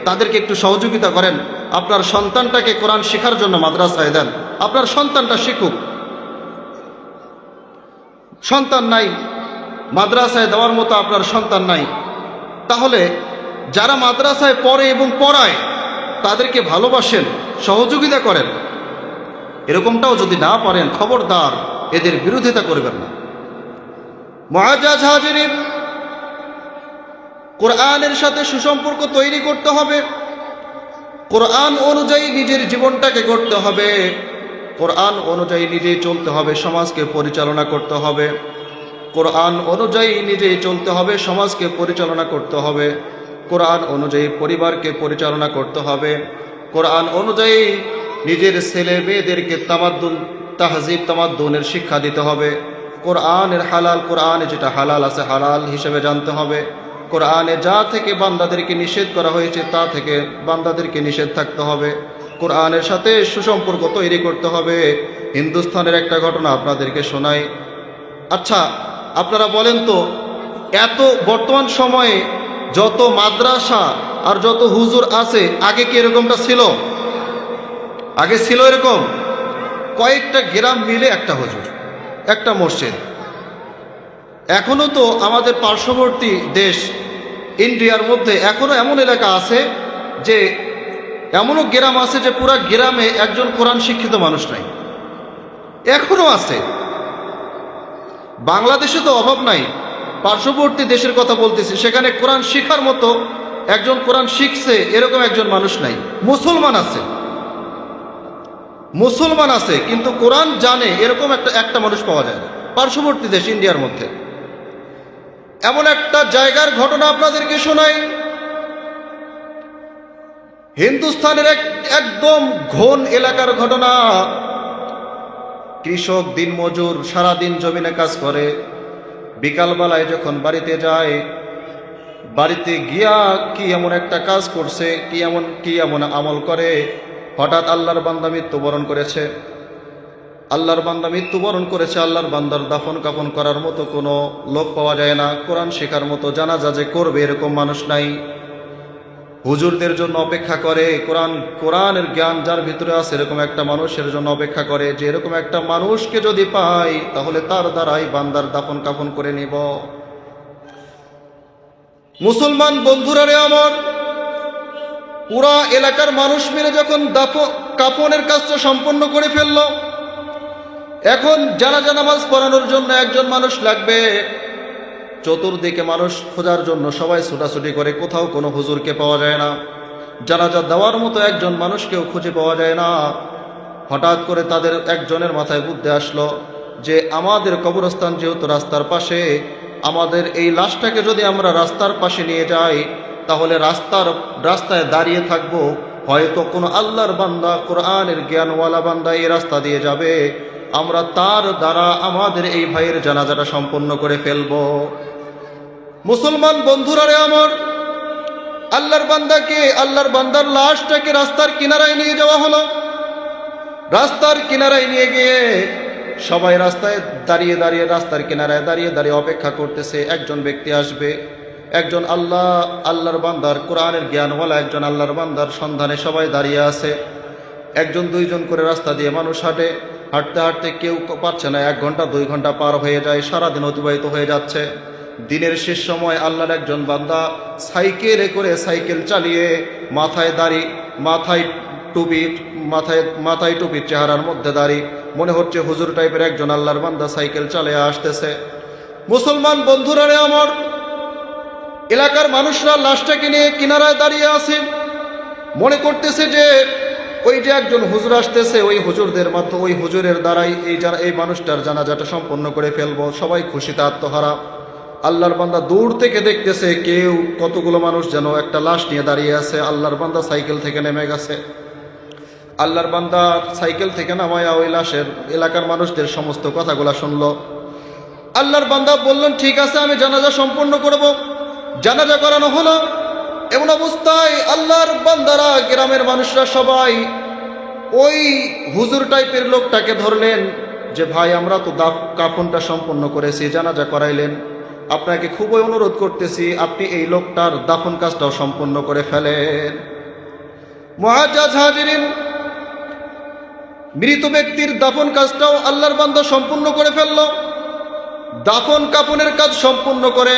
তাদেরকে একটু সহযোগিতা করেন। আপনার সন্তানটাকে কোরআন শেখার জন্য মাদ্রাসায় দেন, আপনার সন্তানটা শিখুক। সন্তান নাই, মাদ্রাসায় দেওয়ার মতো আপনার সন্তান নাই, তাহলে যারা মাদ্রাসায় পড়ে এবং পড়ায় তাদেরকে ভালোবাসেন, সহযোগিতা করেন। এরকমটাও যদি না পারেন, খবরদার এদের বিরোধিতা করবেন না। মুআজ্জাজ হাজিরিন, কোরআনের সাথে সুসম্পর্ক তৈরি করতে হবে, কোরআন অনুযায়ী নিজের জীবনটাকে গড়তে হবে, কোরআন অনুযায়ী নিজেই চলতে হবে, সমাজকে পরিচালনা করতে হবে। কোরআন অনুযায়ী নিজেই চলতে হবে, সমাজকে পরিচালনা করতে হবে। কোরআন অনুযায়ী পরিবারকে পরিচালনা করতে হবে। কোরআন অনুযায়ী নিজের ছেলে মেয়েদেরকে তাহজিব তামাদ্দুনের শিক্ষা দিতে হবে। কোরআনের হালাল, কোরআনে যেটা হালাল আছে হালাল হিসেবে জানতে হবে। কোরআনে যা থেকে বান্দাদেরকে নিষেধ করা হয়েছে তা থেকে বান্দাদেরকে নিষেধ থাকতে হবে। কোরআনের সাথে সুসম্পর্ক তৈরি করতে হবে। হিন্দুস্তানের একটা ঘটনা আপনাদেরকে শোনাই। আচ্ছা, আপনারা বলেন তো, এত বর্তমান সময়ে যত মাদ্রাসা আর যত হুজুর আছে, আগে কি এরকমটা ছিল? আগে ছিল এরকম? কয়েকটা গ্রাম মিলে একটা হুজুর, একটা মসজিদ। এখনো তো আমাদের পার্শ্ববর্তী দেশ ইন্ডিয়ার মধ্যে এখনো এমন এলাকা আছে যে এমনও গ্রাম আছে যে পুরা গ্রামে একজন কোরআন শিক্ষিত মানুষ নাই, এখনো আছে। বাংলাদেশে তো অভাব নাই, পার্শ্ববর্তী দেশের কথা বলতেছি, সেখানে কোরআন শিখার মতো একজন কোরআন শিখছে এরকম একজন মানুষ নাই। মুসলমান আছে কিন্তু কোরআন জানে এরকম একটা মানুষ পাওয়া যায় না পার্শ্ববর্তী দেশ ইন্ডিয়ার মধ্যে। এমন একটা জায়গার ঘটনা আপনাদেরকে শোনাই। হিন্দুস্তানের একদম ঘন এলাকার ঘটনা। কৃষক দিনমজুর সারাদিন জমিনে কাজ করে, বিকালবেলায় যখন বাড়িতে যায়, বাড়িতে গিয়া কি এমন একটা কাজ করছে, কি এমন আমল করে, হঠাৎ আল্লাহর বান্দা মৃত্যুবরণ করেছে। আল্লাহর বান্দার দাফন কাফন করার মতো কোনো লোক পাওয়া যায় না। কোরআন শেখার মতো জানাজা যে করবে এরকম মানুষ নাই। হুজুরদের জন্য অপেক্ষা করে, কোরআনের জ্ঞান যার ভিতরে আছে এরকম একটা মানুষের জন্য অপেক্ষা করে যে এরকম একটা মানুষকে যদি পাই তাহলে তার দ্বারাই বান্দার দাফন কাফন করে নিব। মুসলমান বন্ধুরা রে আমার, পুরা এলাকার মানুষ মিলে যখন কাফনের কাজটা সম্পন্ন করে ফেলল, এখন জানাজা নামাজ পড়ানোর জন্য একজন মানুষ লাগবে। চতুর্দিকে মানুষ খোঁজার জন্য সবাই ছুটাছুটি করে, কোথাও কোনো হুজুরকে পাওয়া যায় না। জানাজা দেওয়ার মতো একজন মানুষকেও খুঁজে পাওয়া যায় না। হঠাৎ করে তাদের একজনের মাথায় বুদ্ধি আসলো যে আমাদের কবরস্থান যেহেতু রাস্তার পাশে, আমাদের এই লাশটাকে যদি আমরা রাস্তার পাশে নিয়ে যাই, তাহলে রাস্তায় দাঁড়িয়ে থাকব, হয়তো কোনো আল্লাহর বান্দা, কোরআনের জ্ঞানওয়ালা বান্দা এই রাস্তা দিয়ে যাবে, আমরা তার দ্বারা আমাদের এই ভাইয়ের জানাজাটা সম্পন্ন করে ফেলব। মুসলমান বন্ধুরা রে আমার, আল্লাহর বান্দার লাশটাকে রাস্তার কিনারায় নিয়ে যাওয়া হলো। রাস্তার কিনারায় নিয়ে গিয়ে সবাই রাস্তায় রাস্তার কিনারায় দাঁড়িয়ে অপেক্ষা করতেছে একজন ব্যক্তি আসবে। একজন আল্লাহর বান্দার, কোরআনের জ্ঞানওয়ালা একজন আল্লাহর বান্দার সন্ধানে সবাই দাঁড়িয়ে আছে। একজন দুইজন করে রাস্তা দিয়ে মানুষ হাঁটে, হাঁটতে হাঁটতে কেউ পারছে না, 1 ঘন্টা 2 ঘন্টা পার হয়ে যায়, সারাদিন অতিবাহিত হয়ে যাচ্ছে। দিনের শেষ সময় আল্লাহর একজন বান্দা সাইকেলে করে, সাইকেল চালিয়ে, মাথায় টুপি চেহারার মধ্যে দাঁড়ি, মনে হচ্ছে হুজুর টাইপের একজন আল্লাহর বান্দা সাইকেল চালিয়ে আসতেছে। মুসলমান বন্ধুরা রে আমার, এলাকার মানুষরা লাশটাকে নিয়ে কিনারায় দাঁড়িয়ে আছে, মনে করতেছে যে ওই যে একজন হুজুর আসতেছে, ওই হুজুরের দ্বারাই এই মানুষটার জানাজাটা সম্পন্ন করে ফেলবো। সবাই খুশিতে আত্মহারা। আল্লাহর বান্দা দূর থেকে দেখতেছে কেউ, কতগুলো মানুষ যেন একটা লাশ নিয়ে দাঁড়িয়ে আছে। আল্লাহর বান্দা সাইকেল থেকে নেমে গেছে। আল্লাহর বান্দা সাইকেল থেকে নামায়া ওই লাশের এলাকার মানুষদের সমস্ত কথাগুলো শুনলো। আল্লাহর বান্দা বললেন, ঠিক আছে, আমি জানাজা সম্পন্ন করব। জানাজা করানো হলো। এমন অবস্থায় আল্লাহর বান্দারা, গ্রামের মানুষরা সবাই ওই হুজুর টাইপের লোকটাকে ধরলেন যে, ভাই আমরা তো কাফনটা সম্পন্ন করেছি, জানাজা করাইলেন, আপনাকে খুবই অনুরোধ করতেছি আপনি এই লোকটার দাফন কাজটাও সম্পন্ন করে ফেলেন। মুআজ্জাজ হাজিরিন, মৃত ব্যক্তির দাফন কাজটাও আল্লাহর বান্দা সম্পূর্ণ করে ফেলল। দাফন কাফনের কাজ সম্পূর্ণ করে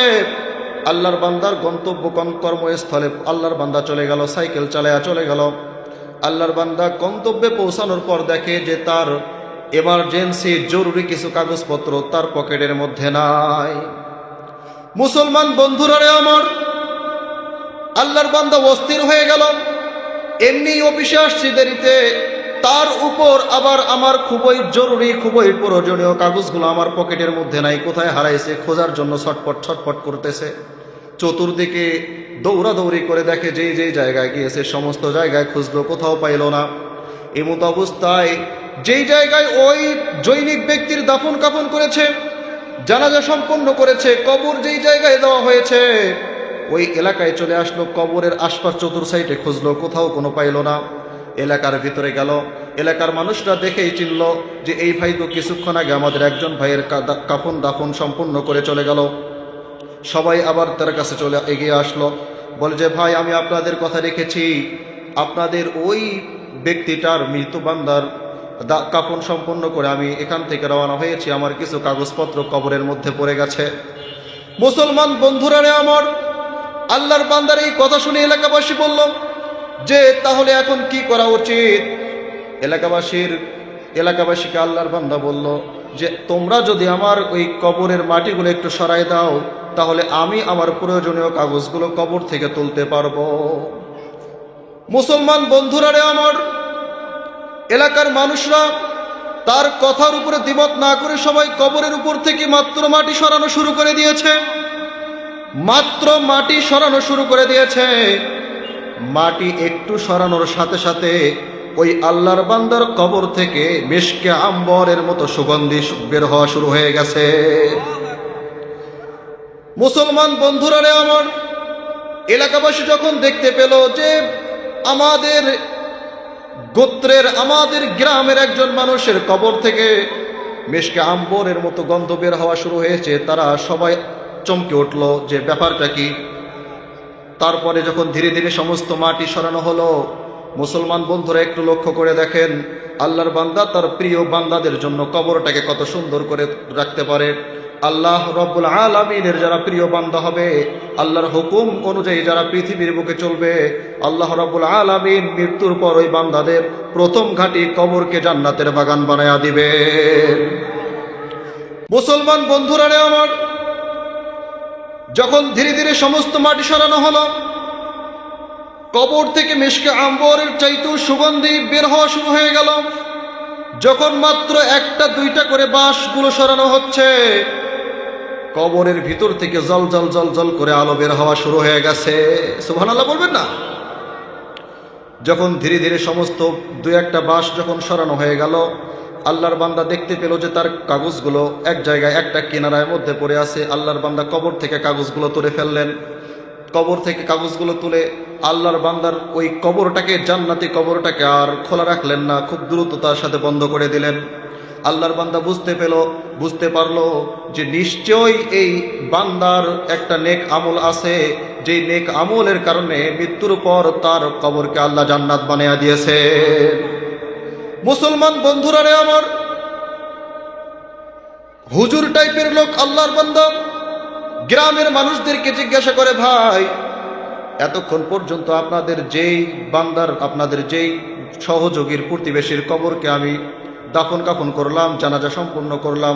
আল্লাহর বান্দার গন্তব্য কর্মস্থলে আল্লাহর বান্দা চলে গেল, সাইকেল চালায়া চলে গেল। আল্লাহর বান্দা গন্তব্যে পৌঁছানোর পর দেখে যে তার এমার্জেন্সি জরুরি কিছু কাগজপত্র তার পকেটের মধ্যে নাই। মুসলমান বন্ধুরা রে আমার, আল্লাহর বান্দা অস্থির হয়ে গেল। এমনি অফিসে আসছি দেরিতে, তার উপর আবার আমার খুবই জরুরি, খুবই প্রয়োজনীয় কাগজগুলো আমার পকেটের মধ্যে নাই, কোথায় হারাইছে খোঁজার জন্য ছটপট করতেছে। চতুর্দিকে দৌড়াদৌড়ি করে দেখে যে জায়গায় গিয়েছে সমস্ত জায়গায় খুঁজলো, কোথাও পাইল না। এমতো অবস্থায় যেই জায়গায় ওই জৈনিক ব্যক্তির দাফন কাফন করেছে, জানাজা সম্পন্ন করেছে, কবর যেই জায়গায় দেওয়া হয়েছে ওই এলাকায় চলে আসলো। কবরের আশপাশ চতুর সাইডে খুঁজলো, কোথাও কোনো পাইল না। এলাকার ভিতরে গেল, এলাকার মানুষরা দেখেই চিনল যে এই ভাই তো কিছুক্ষণ আগে আমাদের একজন ভাইয়ের কাফন দাফন সম্পূর্ণ করে চলে গেল। সবাই আবার তার কাছে এগিয়ে আসলো, বলে যে ভাই আমি আপনাদের কথা রেখেছি, আপনাদের ওই ব্যক্তিটার মৃত বান্দার কাফন সম্পন্ন করে আমি এখান থেকে রওনা হয়েছি, আমার কিছু কাগজপত্র কবরের মধ্যে পড়ে গেছে। মুসলমান বন্ধুরা রে আমার, আল্লাহর বান্দার এই কথা শুনে এলাকাবাসী বলল যে তাহলে এখন কি করা উচিত। এলাকাবাসীকে আল্লাহর বান্দা বলল যে তোমরা যদি আমার ওই কবরের মাটিগুলো একটু সরাই দাও, তাহলে আমি আমার প্রয়োজনীয় কাগজগুলো কবর থেকে তুলতে পারবো। মুসলমান বন্ধুরা রে আমার, এলাকার মানুষরা তার কথার উপরে দ্বিমত না করে সবাই কবরের উপর থেকে মাত্র মাটি সরানো শুরু করে দিয়েছে। মাটি একটু সরানোর সাথে সাথে ওই আল্লাহর বান্দার কবর থেকে মিশকে আম্বরের মতো সুগন্ধি বের হওয়া শুরু হয়ে গেছে। মুসলমান বন্ধুরা রে আমার, এলাকাবাসী যখন দেখতে পেল যে আমাদের গোত্রের, আমাদের গ্রামের একজন মানুষের কবর থেকে মিশকে আম্বরের মতো গন্ধ বের হওয়া শুরু হয়েছে, তারা সবাই চমকে উঠল যে ব্যাপারটা কি। তারপরে যখন ধীরে ধীরে সমস্ত মাটি সরানো হলো, মুসলমান বন্ধুরা একটু লক্ষ্য করে দেখেন আল্লাহর বান্দা তার প্রিয় বান্দাদের জন্য কবরটাকে কত সুন্দর করে রাখতে পারে। আল্লাহ রব্বুল আলামিনের যারা প্রিয় বান্দা হবে, আল্লাহর হুকুম অনুযায়ী যারা পৃথিবীর বুকে চলবে, আল্লাহ রব্বুল আলামিন মৃত্যুর পর ওই বান্দাদের প্রথম ঘাঁটি কবরকে জান্নাতের বাগান বানায়া দিবে। মুসলমান বন্ধুরা রে আমার, যখন ধীরে ধীরে সমস্ত মাটি সরানো হলো, কবর থেকে মিশকে আম্বরের চাইতেও সুগন্ধি বের হওয়া শুরু হয়ে গেল। যখন মাত্র 1টা 2টা করে বাঁশগুলো সরানো হচ্ছে, কবরের ভিতর থেকে জল জল জল জল করে আলো বের হওয়া শুরু হয়ে গেছে। সুবহানাল্লাহ বলবেন না? যখন ধীরে ধীরে সমস্ত দুই একটা বাঁশ যখন সরানো হয়ে গেল, আল্লাহর বান্দা দেখতে পেল যে তার কাগজগুলো এক জায়গায় একটা কিনারায় মধ্যে পড়ে আছে। আল্লাহর বান্দা কবর থেকে কাগজগুলো তুলে ফেললেন। কবর থেকে কাগজগুলো তুলে আল্লাহর বান্দার ওই কবরটাকে, জান্নাতি কবরটাকে আর খোলা রাখলেন না, খুব দ্রুততার সাথে বন্ধ করে দিলেন। আল্লাহর বান্দা বুঝতে পারলো যে নিশ্চয়ই এই বান্দার একটা নেক আমল আছে, যেই নেক আমলের কারণে মৃত্যুর পর তার কবরকে আল্লাহ জান্নাত বানিয়ে দিয়েছে। মুসলমান বন্ধুরা রে আমার, হুজুর টাইপের লোক আল্লাহর বান্দা গ্রামের মানুষদেরকে জিজ্ঞাসা করে, ভাই এতক্ষণ পর্যন্ত আপনাদের যেই সহযোগীর প্রতিবেশীর কবরকে আমি দাফন কাফন করলাম, জানাজা সম্পূর্ণ করলাম,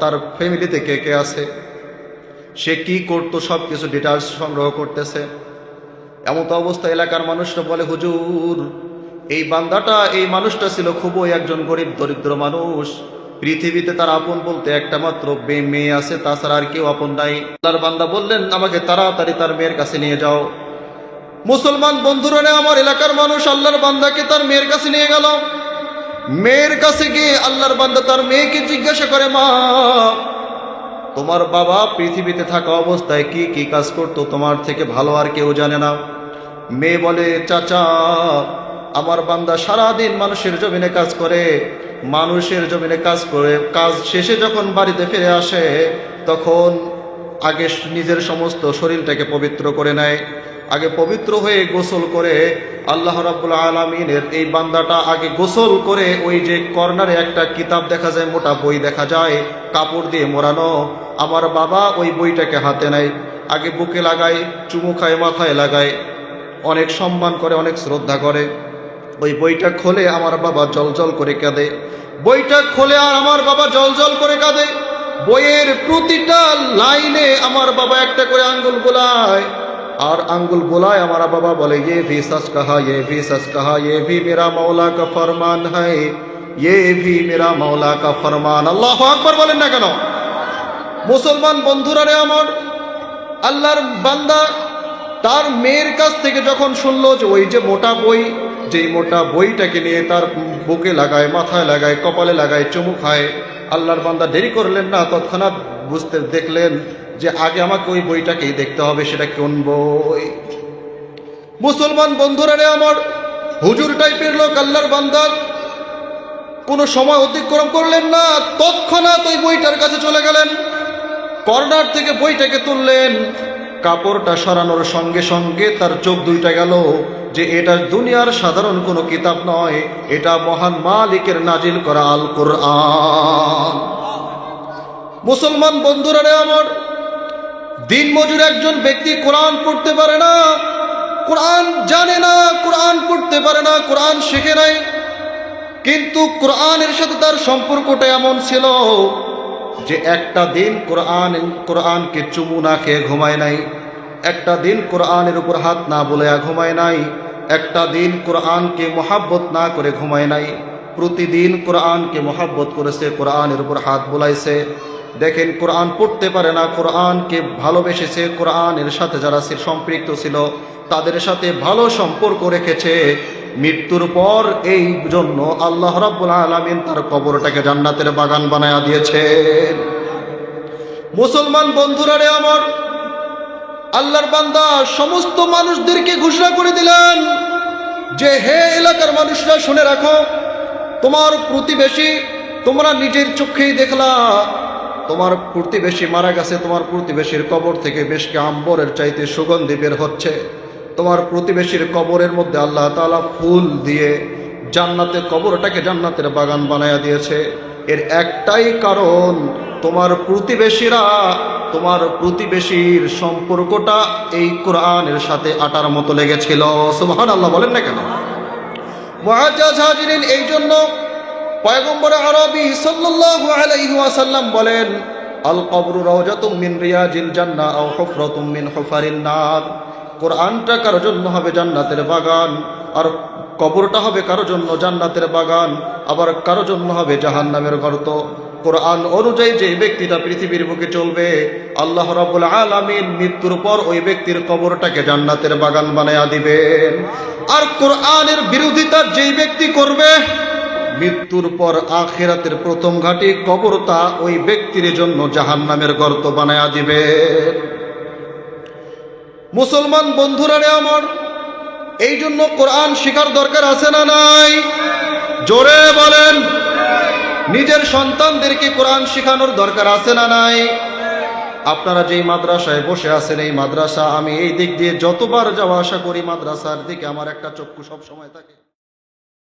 তার ফ্যামিলিতে কে কে আছে, সে কি করতো, সব কিছু ডিটেলস সংগ্রহ করতেছে। এমন তো অবস্থা এলাকার মানুষরা বলে, হুজুর এই মানুষটা ছিল খুবই একজন গরিব দরিদ্র মানুষ, পৃথিবীতে তার আপন বলতে একটা মাত্র মেয়ে আছে, তাছাড়া আর কেউ আপন নাই। আল্লাহর বান্দা বললেন, আমাকে তাড়াতাড়ি তার মেয়ের কাছে নিয়ে যাও। মুসলমান বন্ধুরা, আমার এলাকার মানুষ আল্লাহর বান্দাকে তার মেয়ের কাছে নিয়ে গেল। মেয়ের কাছে গিয়ে আল্লাহর বান্দা তার মেয়েকে জিজ্ঞাসা করে, মা তোমার বাবা পৃথিবীতে থাকা অবস্থায় কি কি কাজ করতো তোমার থেকে ভালো আর কেউ জানে না। মেয়ে বলে, চাচা আমার বান্দা সারাদিন মানুষের জমিনে কাজ করে, কাজ শেষে যখন বাড়িতে ফিরে আসে তখন আগে নিজের সমস্ত শরীরটাকে পবিত্র করে নেয়। আগে পবিত্র হয়ে গোসল করে, আল্লাহ রাব্বুল আলামিনের এই বান্দাটা আগে গোসল করে, ওই যে কর্নারে একটা কিতাব দেখা যায়, মোটা বই দেখা যায়, কাপড় দিয়ে মোড়ানো, আমার বাবা ওই বইটাকে হাতে নেয়, আগে বুকে লাগায়, চুমু খায়, মাথায় লাগায়, অনেক সম্মান করে, অনেক শ্রদ্ধা করে। ওই বইটা খোলে, আমার বাবা জল জল করে কাঁদে। বইটা খোলে আর আমার বাবা জল জল করে কাঁদে। বইয়ের প্রতিটা লাইনে আমার বাবা একটা করে আঙ্গুল বোলায়, আর আঙ্গুল বোলায় আমার বাবা বলে, ये भी सच कहा, ये भी मेरा मौला का फरमान है, ये भी मेरा मौला का फरमान। আল্লাহু আকবার বলেন না কেন? মুসলমান বন্ধুরা রে আমার, আল্লাহর বান্দা তার মেয়ের কাছ থেকে যখন শুনলো যে ওই যে মোটা বই, যেই মোটা বইটাকে নিয়ে তার বুকে লাগায়, মাথায় লাগায়, কপালে লাগায়, চুমু খায়, আল্লাহর বান্দা দেরি করলেন না, তৎক্ষণাৎ দেখলেন যে আগে আমাকে ওই বইটাকেই দেখতে হবে, সেটা কোন বই। মুসলমান বন্ধুরা রে আমার, হুজুর টাইপের লোক আল্লাহর বান্দা কোনো সময় অতিক্রম করলেন না, তৎক্ষণাৎ ওই বইটার কাছে চলে গেলেন, কর্নার থেকে বইটাকে তুললেন। কাপড়টা সরানোর সঙ্গে সঙ্গে তার চোখ দুইটা গেল যে এটা দুনিয়ার সাধারণ কোনো কিতাব নয়, এটা মহান মালিকের নাজিল করা আল কোরআন। মুসলমান বন্ধুরা রে আমার, দিন মজুর একজন ব্যক্তি কোরআন পড়তে পারে না, কোরআন জানে না, কোরআন পড়তে পারে না, কোরআন শিখে নাই, কিন্তু কোরআনের সাথে তার সম্পর্কটা এমন ছিল যে একটা দিন কোরআনকে চুমু না খেয়ে ঘুমায় নাই, একটা দিন কোরআনের উপর হাত না বুলাইয়া ঘুমায় নাই, একটা দিন কোরআনকে মহাব্বত না করে ঘুমায় নাই, প্রতিদিন কোরআনকে মহাব্বত করেছে, কোরআনের উপর হাত বুলাইছে। দেখেন, কোরআন পড়তে পারে না, কোরআনকে ভালোবেসেছে, কোরআনের সাথে যারা সম্পৃক্ত ছিল তাদের সাথে ভালো সম্পর্ক রেখেছে। মৃত্যুর পর এই জন্য আল্লাহ রাব্বুল আলামিন তার কবরটাকে জান্নাতের বাগান বানায়া দিয়েছেন। মুসলমান বন্ধুরা রে আমার, আল্লাহর বান্দা সমস্ত মানুষদেরকে ঘোষণা করে দিলেন যে, হে এলাকার মানুষরা শুনে রাখো, তোমার প্রতিবেশী, তোমরা নিজের চোখেই দেখলা তোমার প্রতিবেশী মারা গেছে, তোমার প্রতিবেশীর কবর থেকে বেশকে আম্বরের চাইতে সুগন্ধি বের হচ্ছে, তোমার প্রতিবেশীর কবরের মধ্যে আল্লাহ তাআলা ফুল দিয়ে কবরটাকে জান্নাতের বাগান বানায়া দিয়েছে। এর একটাই কারণ, তোমার প্রতিবেশীর সম্পর্কটা এই কোরআনের সাথে আটার মতো লেগেছিল। সুবহানাল্লাহ বলেন না কেন? মুআজ্জাজ হাজিরিন, এই জন্য পয়গম্বর আরবি সাল্লাল্লাহু আলাইহি ওয়াসাল্লাম বলেন, আল কবরু রাওজাতুম মিন রিয়াজিল জান্নাহ আও হুফরাতুম মিন হুফারিন নার। কোরআনটা কারো জন্য হবে জান্নাতের বাগান, আর কবরটা হবে কারো জন্য জান্নাতের বাগান, আবার কারো জন্য হবে জাহান্নামের গর্ত। কোরআন অনুযায়ী যে ব্যক্তিটা পৃথিবীর বুকে চলবে, আল্লাহ রাব্বুল আলামিন মৃত্যুর পর ওই ব্যক্তির কবরটাকে জান্নাতের বাগান বানায়া দিবেন। আর কোরআনের বিরোধিতা যেই ব্যক্তি করবে, মৃত্যুর পর আখিরাতের প্রথম ঘাটি কবরটা ওই ব্যক্তির জন্য জাহান্নামের গর্ত বানায়া দিবেন। মুসলমান বন্ধুরা রে আমার, এই জন্য কোরআন শিখার দরকার আছে না নাই? জোরে বলেন। নিজের সন্তানদেরকে কোরআন শেখানোর দরকার আছে না নাই? আপনারা যেই মাদ্রাসায় বসে আছেন, এই মাদ্রাসা, আমি এই দিক দিয়ে যতবার যাওয়া আসা করি, মাদ্রাসার দিকে আমার একটা চক্ষু সব সময় থাকে।